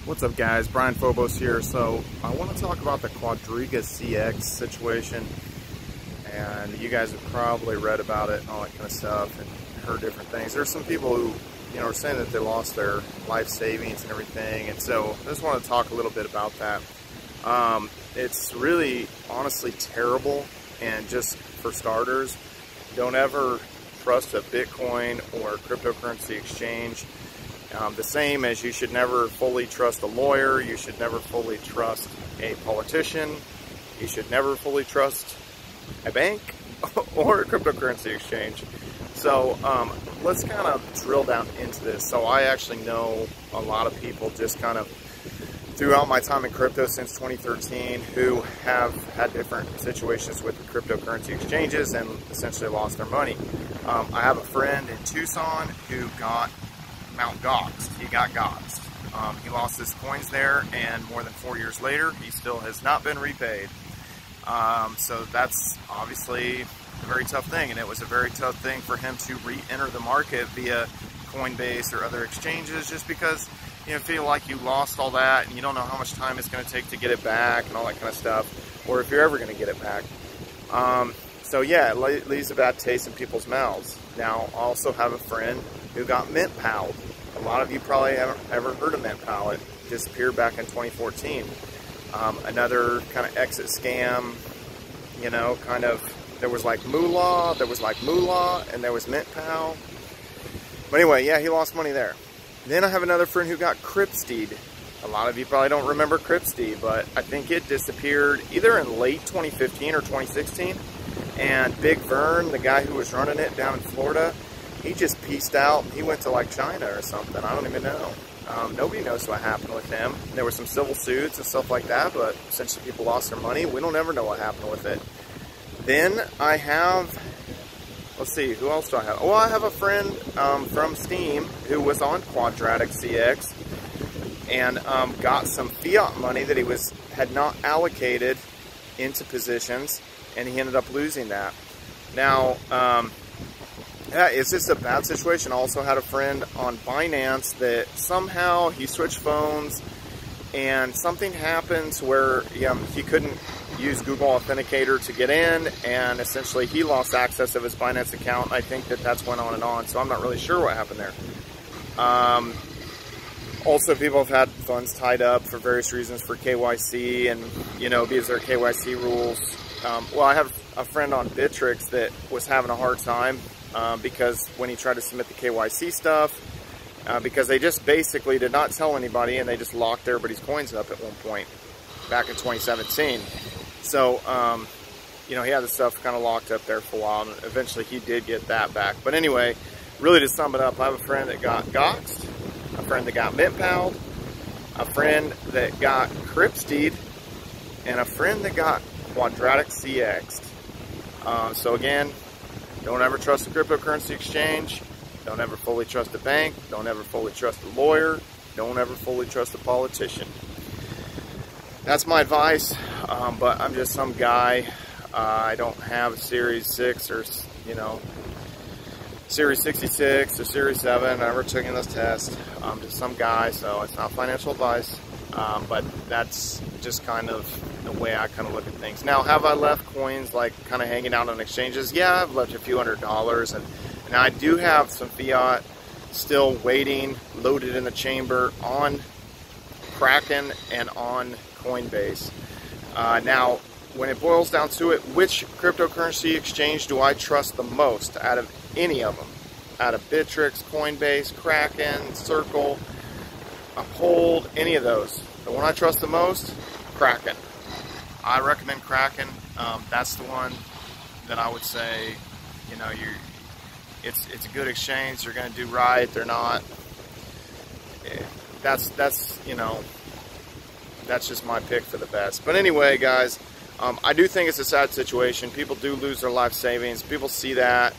What's up, guys? Brian Phobos here. So I want to talk about the QuadrigaCX situation, and you guys have probably read about it and all that kind of stuff and heard different things. There's some people who, are saying that they lost their life savings and everything, and so I just want to talk a little bit about that. It's really, honestly, terrible, and just for starters, don't ever trust a Bitcoin or cryptocurrency exchange. The same as you should never fully trust a lawyer, you should never fully trust a politician, you should never fully trust a bank or a cryptocurrency exchange. So let's kind of drill down into this. So I actually know a lot of people just kind of throughout my time in crypto since 2013 who have had different situations with the cryptocurrency exchanges and essentially lost their money. I have a friend in Tucson who got He got doxxed. He lost his coins there, and more than 4 years later, he still has not been repaid. So that's obviously a very tough thing, and it was a very tough thing for him to re-enter the market via Coinbase or other exchanges, just because you feel like you lost all that, and you don't know how much time it's going to take to get it back, and all that kind of stuff, or if you're ever going to get it back. So yeah, it leaves a bad taste in people's mouths. Now, I also have a friend who got mint palled. A lot of you probably haven't ever heard of mint pal. It disappeared back in 2014. Another kind of exit scam, there was like moolah, and there was mint pal. But anyway, yeah, he lost money there. Then I have another friend who got Cripsteed. A lot of you probably don't remember Cripsteed, but I think it disappeared either in late 2015 or 2016. And Big Vern, the guy who was running it down in Florida, he just peaced out. He went to like China or something. I don't even know. Nobody knows what happened with him. There were some civil suits and stuff like that, but since the people lost their money, we don't ever know what happened with it. Then I have, let's see, who else do I have? Well, I have a friend from Steam who was on QuadrigaCX and got some fiat money that he had not allocated into positions, and he ended up losing that. Now, yeah, it's just a bad situation. I also had a friend on Binance that somehow he switched phones and something happened where he couldn't use Google Authenticator to get in, and essentially he lost access of his Binance account. I think that's went on and on, so I'm not really sure what happened there. Also, people have had funds tied up for various reasons for KYC and, because there are KYC rules. Well, I have a friend on Bitrix that was having a hard time because when he tried to submit the KYC stuff, because they just basically did not tell anybody, and they just locked everybody's coins up at one point back in 2017. So, he had the stuff kind of locked up there for a while, and eventually he did get that back. But anyway, really to sum it up, I have a friend that got doxxed, a friend that got mint palled, a friend that got Cripsteed, and a friend that got QuadrigaCX. So again, don't ever trust a cryptocurrency exchange. Don't ever fully trust a bank. Don't ever fully trust a lawyer. Don't ever fully trust a politician. That's my advice, but I'm just some guy. I don't have a Series 6 or, Series 66 or Series 7. I never took those tests. I'm just some guy, so it's not financial advice. But that's just kind of the way I kind of look at things. Now, have I left coins like kind of hanging out on exchanges? Yeah, I've left a few $100s, and I do have some fiat still waiting, loaded in the chamber on Kraken and on Coinbase. Now, when it boils down to it, which cryptocurrency exchange do I trust the most out of any of them? Out of Bitrix, Coinbase, Kraken, Circle, Uphold, any of those. The one I trust the most, Kraken. I recommend Kraken. That's the one that I would say, it's a good exchange. They're going to do right. They're not. That's just my pick for the best. But anyway, guys, I do think it's a sad situation. People do lose their life savings. People see that,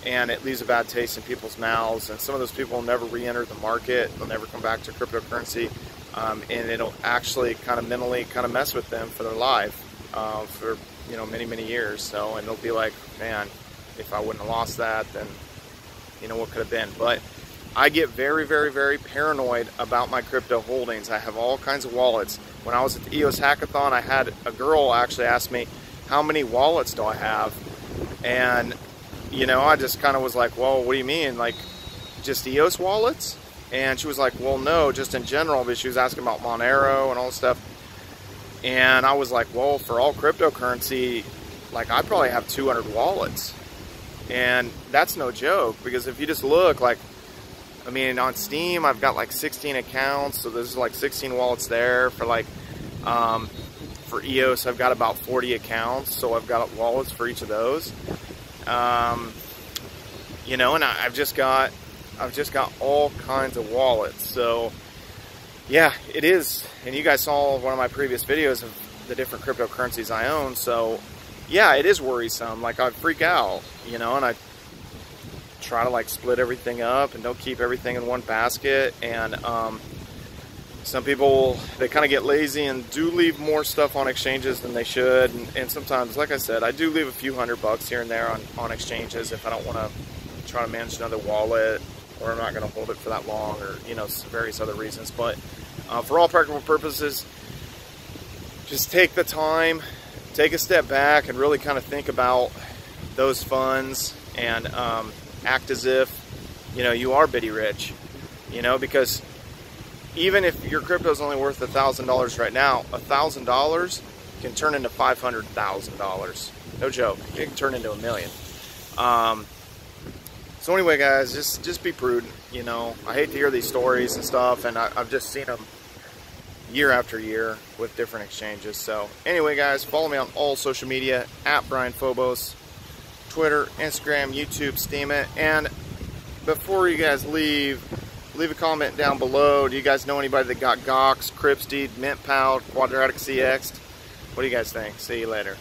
and it leaves a bad taste in people's mouths. And some of those people will never re-enter the market. They'll never come back to cryptocurrency. And it'll actually kind of mentally kind of mess with them for their life for many years. So, and they'll be like, man, if I wouldn't have lost that, then what could have been. But I get very, very, very paranoid about my crypto holdings. I have all kinds of wallets. When I was at the EOS Hackathon, I had a girl actually ask me, how many wallets do I have? And, you know, I just kind of was like, well, what do you mean? Like, just EOS wallets? And she was like, well, no, just in general, but she was asking about Monero and all this stuff. And I was like, well, for all cryptocurrency, like, I probably have 200 wallets. And that's no joke, because if you just look, like, I mean, on Steam, I've got like 16 accounts, so there's like 16 wallets there. For like, for EOS, I've got about 40 accounts, so I've got wallets for each of those. You know, and I've just got all kinds of wallets. So, yeah, it is. And you guys saw one of my previous videos of the different cryptocurrencies I own. So, yeah, it is worrisome. Like, I freak out, you know, and I try to like split everything up and don't keep everything in one basket. And some people, they kind of get lazy and do leave more stuff on exchanges than they should. And sometimes, like I said, I do leave a few $100 here and there on exchanges if I don't want to try to manage another wallet, or I'm not going to hold it for that long, or, you know, various other reasons. But for all practical purposes, just take the time, take a step back, and really kind of think about those funds, and act as if, you know, you are bitty rich, you know, because even if your crypto is only worth $1,000 right now, $1,000 can turn into $500,000. No joke. It can turn into $1 million. So anyway, guys, just be prudent. You know, I hate to hear these stories and stuff, and I've just seen them year after year with different exchanges. So anyway, guys, follow me on all social media at Brian Phobos. Twitter, Instagram, YouTube, Steam it. And before you guys leave a comment down below. Do you guys know anybody that got Gox, Cripsteed, MintPal, QuadrigaCX? What do you guys think? See you later.